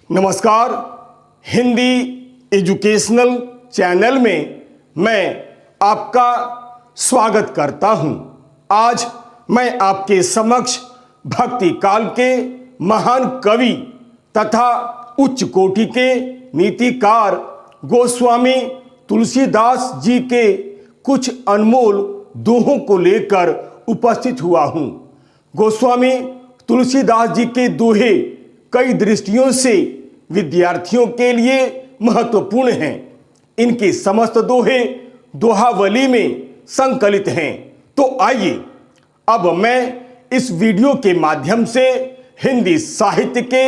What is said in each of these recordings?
नमस्कार। Hindi educational channel में मैं आपका स्वागत करता हूं। आज मैं आपके समक्ष भक्ति काल के महान कवि तथा उच्च कोटि के नीतिकार गोस्वामी तुलसीदास जी के कुछ अनमोल दोहों को लेकर उपस्थित हुआ हूं। गोस्वामी तुलसीदास जी के दोहे कई दृष्टियों से विद्यार्थियों के लिए महत्वपूर्ण हैं। इनके समस्त दोहे दोहावली में संकलित हैं। तो आइए अब मैं इस वीडियो के माध्यम से हिंदी साहित्य के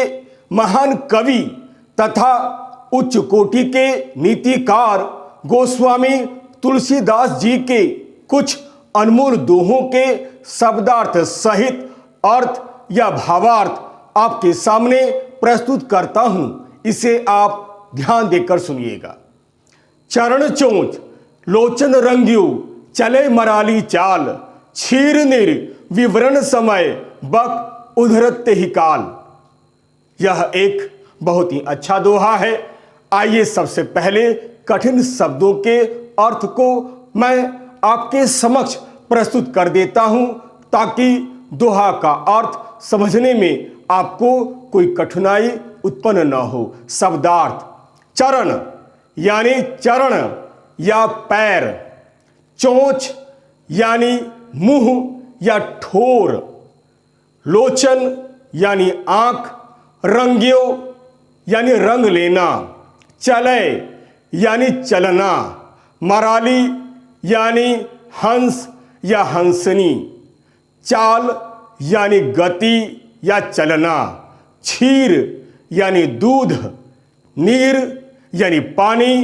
महान कवि तथा उच्च कोटि के नीतिकार गोस्वामी तुलसीदास जी के कुछ अनमोल दोहों के शब्दार्थ सहित अर्थ या भावार्थ आपके सामने प्रस्तुत करता हूं। इसे आप ध्यान देकर सुनिएगा। चरण चोंच लोचन रंग्यू चले मराली चाल, क्षीर निर विवरण समय बक उधरते ही काल। यह एक बहुत ही अच्छा दोहा है। आइए सबसे पहले कठिन शब्दों के अर्थ को मैं आपके समक्ष प्रस्तुत कर देता हूं, ताकि दोहा का अर्थ समझने में आपको कोई कठिनाई उत्पन्न न हो। शब्दार्थ: चरण यानी चरण या पैर, चोंच यानी मुंह या ठोर, लोचन यानी आंख, रंग्यो यानी रंग लेना, चले यानी चलना, मराली यानी हंस या हंसनी, चाल यानी गति या चलना, क्षीर यानी दूध, नीर यानी पानी,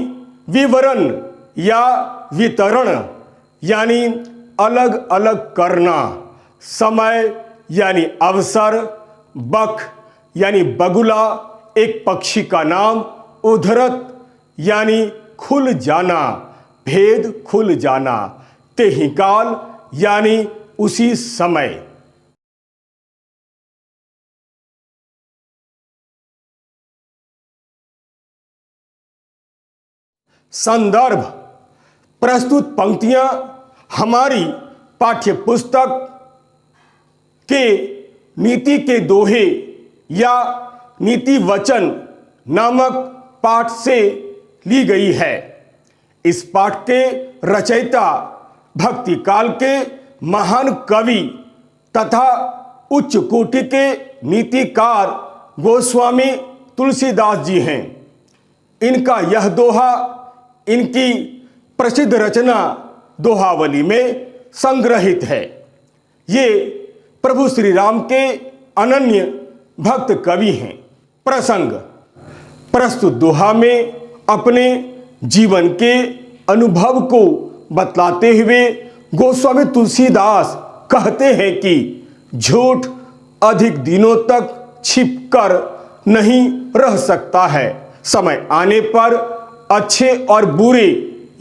विवरण या वितरण यानी अलग अलग करना, समय यानी अवसर, बक यानी बगुला एक पक्षी का नाम, उधरत यानी खुल जाना, भेद खुल जाना, तेहि काल यानी उसी समय। संदर्भ: प्रस्तुत पंक्तियां हमारी पाठ्य पुस्तक के नीति के दोहे या नीति वचन नामक पाठ से ली गई है। इस पाठ के रचयिता भक्ति काल के महान कवि तथा उच्च कोटि के नीतिकार गोस्वामी तुलसीदास जी हैं। इनका यह दोहा इनकी प्रसिद्ध रचना दोहावली में संग्रहित है। ये प्रभु श्री राम के अनन्य भक्त कवि हैं। प्रसंग: प्रस्तुत दोहा में अपने जीवन के अनुभव को बतलाते हुए गोस्वामी तुलसीदास कहते हैं कि झूठ अधिक दिनों तक छिपकर नहीं रह सकता है। समय आने पर अच्छे और बुरे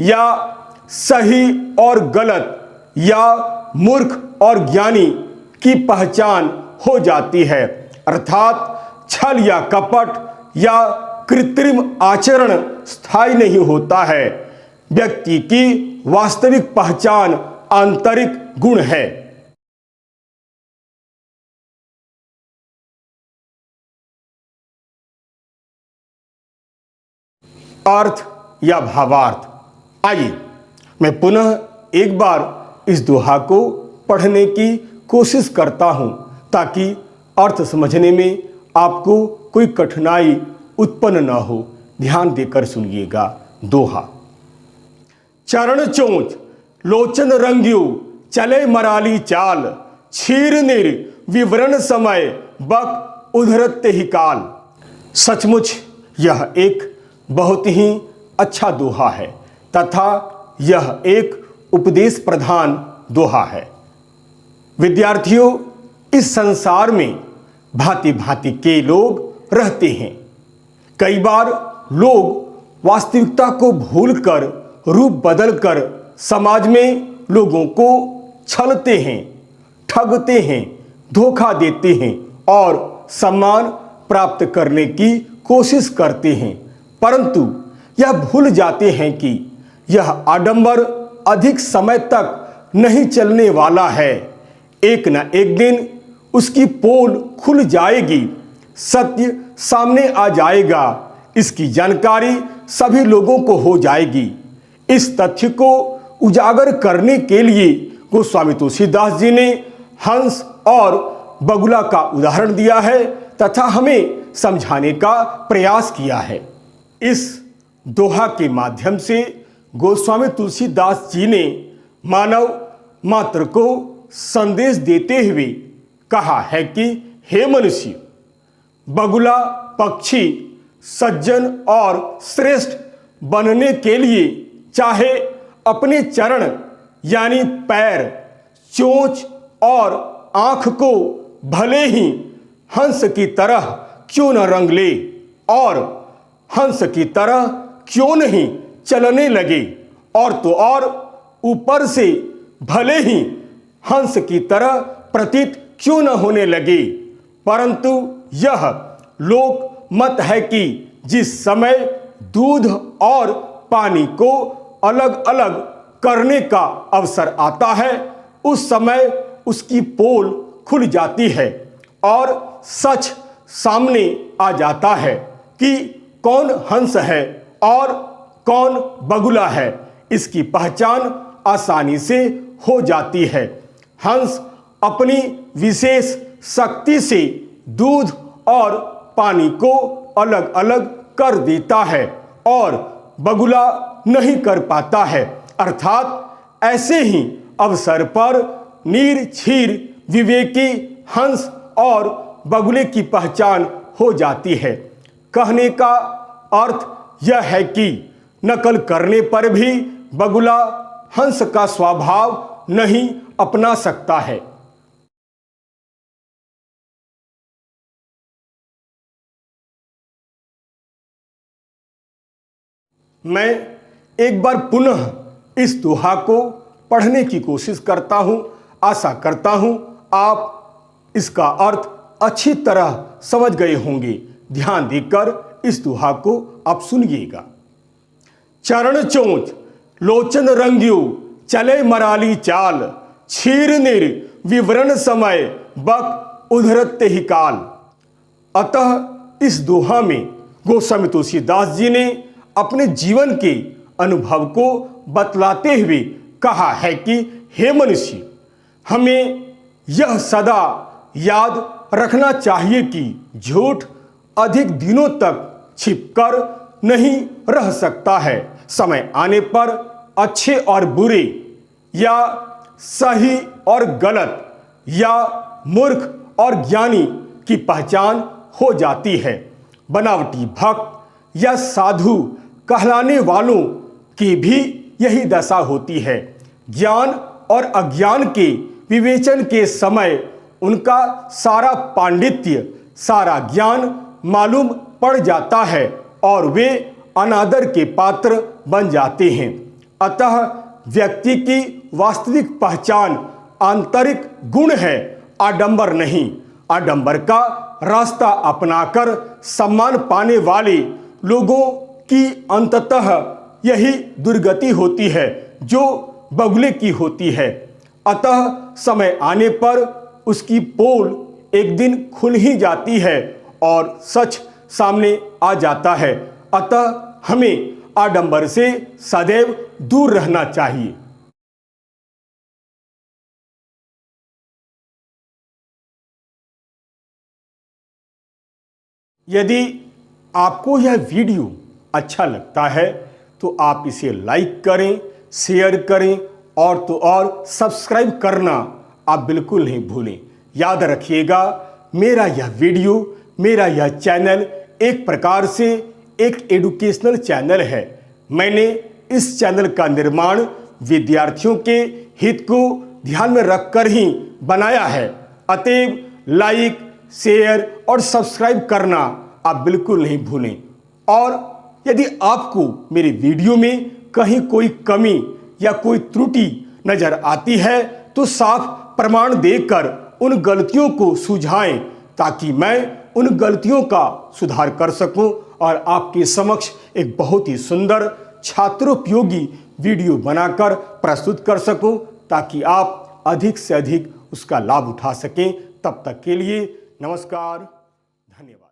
या सही और गलत या मूर्ख और ज्ञानी की पहचान हो जाती है। अर्थात छल या कपट या कृत्रिम आचरण स्थायी नहीं होता है। व्यक्ति की वास्तविक पहचान आंतरिक गुण है। अर्थ या भावार्थ: आइए मैं पुनः एक बार इस दोहा को पढ़ने की कोशिश करता हूं, ताकि अर्थ समझने में आपको कोई कठिनाई उत्पन्न न हो। ध्यान देकर सुनिएगा। दोहा: चरण चोंच लोचन रंग्यू चले मराली चाल, क्षीर निर विवरण समय बक उधरते ही काल। सचमुच यह एक बहुत ही अच्छा दोहा है तथा यह एक उपदेश प्रधान दोहा है। विद्यार्थियों, इस संसार में भांति भांति के लोग रहते हैं। कई बार लोग वास्तविकता को भूलकर रूप बदलकर समाज में लोगों को छलते हैं, ठगते हैं, धोखा देते हैं और सम्मान प्राप्त करने की कोशिश करते हैं, परंतु यह भूल जाते हैं कि यह आडंबर अधिक समय तक नहीं चलने वाला है। एक न एक दिन उसकी पोल खुल जाएगी, सत्य सामने आ जाएगा, इसकी जानकारी सभी लोगों को हो जाएगी। इस तथ्य को उजागर करने के लिए गोस्वामी तुलसीदास जी ने हंस और बगुला का उदाहरण दिया है तथा हमें समझाने का प्रयास किया है। इस दोहा के माध्यम से गोस्वामी तुलसीदास जी ने मानव मात्र को संदेश देते हुए कहा है कि हे मनुष्य, बगुला पक्षी सज्जन और श्रेष्ठ बनने के लिए चाहे अपने चरण यानी पैर, चोंच और आँख को भले ही हंस की तरह क्यों न रंग ले और हंस की तरह क्यों नहीं चलने लगे, और तो और ऊपर से भले ही हंस की तरह प्रतीत क्यों न होने लगे, परंतु यह लोक मत है कि जिस समय दूध और पानी को अलग अलग करने का अवसर आता है, उस समय उसकी पोल खुल जाती है और सच सामने आ जाता है कि कौन हंस है और कौन बगुला है। इसकी पहचान आसानी से हो जाती है। हंस अपनी विशेष शक्ति से दूध और पानी को अलग अलग कर देता है और बगुला नहीं कर पाता है, अर्थात ऐसे ही अवसर पर नीर-छीर विवेकी हंस और बगुले की पहचान हो जाती है। कहने का अर्थ यह है कि नकल करने पर भी बगुला हंस का स्वभाव नहीं अपना सकता है। मैं एक बार पुनः इस दोहा को पढ़ने की कोशिश करता हूं। आशा करता हूं आप इसका अर्थ अच्छी तरह समझ गए होंगे। ध्यान देकर इस दोहा को आप सुनिएगा। चरण चोंच लोचन रंग्यू चले मराली चाल, छीर निर विवरण समय बक उधरते ही काल। अतः इस दोहा में गोस्वामी तुलसीदास जी ने अपने जीवन के अनुभव को बतलाते हुए कहा है कि हे मनुष्य, हमें यह सदा याद रखना चाहिए कि झूठ अधिक दिनों तक छिपकर नहीं रह सकता है। समय आने पर अच्छे और बुरे या सही और गलत या मूर्ख और ज्ञानी की पहचान हो जाती है। बनावटी भक्त या साधु कहलाने वालों की भी यही दशा होती है। ज्ञान और अज्ञान के विवेचन के समय उनका सारा पांडित्य, सारा ज्ञान मालूम पड़ जाता है और वे अनादर के पात्र बन जाते हैं। अतः व्यक्ति की वास्तविक पहचान आंतरिक गुण है, आडंबर नहीं। आडंबर का रास्ता अपनाकर सम्मान पाने वाले लोगों की अंततः यही दुर्गति होती है जो बगुले की होती है। अतः समय आने पर उसकी पोल एक दिन खुल ही जाती है और सच सामने आ जाता है। अतः हमें आडंबर से सदैव दूर रहना चाहिए। यदि आपको यह वीडियो अच्छा लगता है तो आप इसे लाइक करें, शेयर करें और तो और सब्सक्राइब करना आप बिल्कुल नहीं भूलें। याद रखिएगा, मेरा यह वीडियो, मेरा यह चैनल एक प्रकार से एक एजुकेशनल चैनल है। मैंने इस चैनल का निर्माण विद्यार्थियों के हित को ध्यान में रखकर ही बनाया है। अतएव लाइक, शेयर और सब्सक्राइब करना आप बिल्कुल नहीं भूलें। और यदि आपको मेरे वीडियो में कहीं कोई कमी या कोई त्रुटि नजर आती है तो साफ प्रमाण देकर उन गलतियों को सुझाएं ताकि मैं उन गलतियों का सुधार कर सकूं और आपके समक्ष एक बहुत ही सुंदर छात्रोपयोगी वीडियो बनाकर प्रस्तुत कर सकूं, ताकि आप अधिक से अधिक उसका लाभ उठा सकें। तब तक के लिए नमस्कार, धन्यवाद।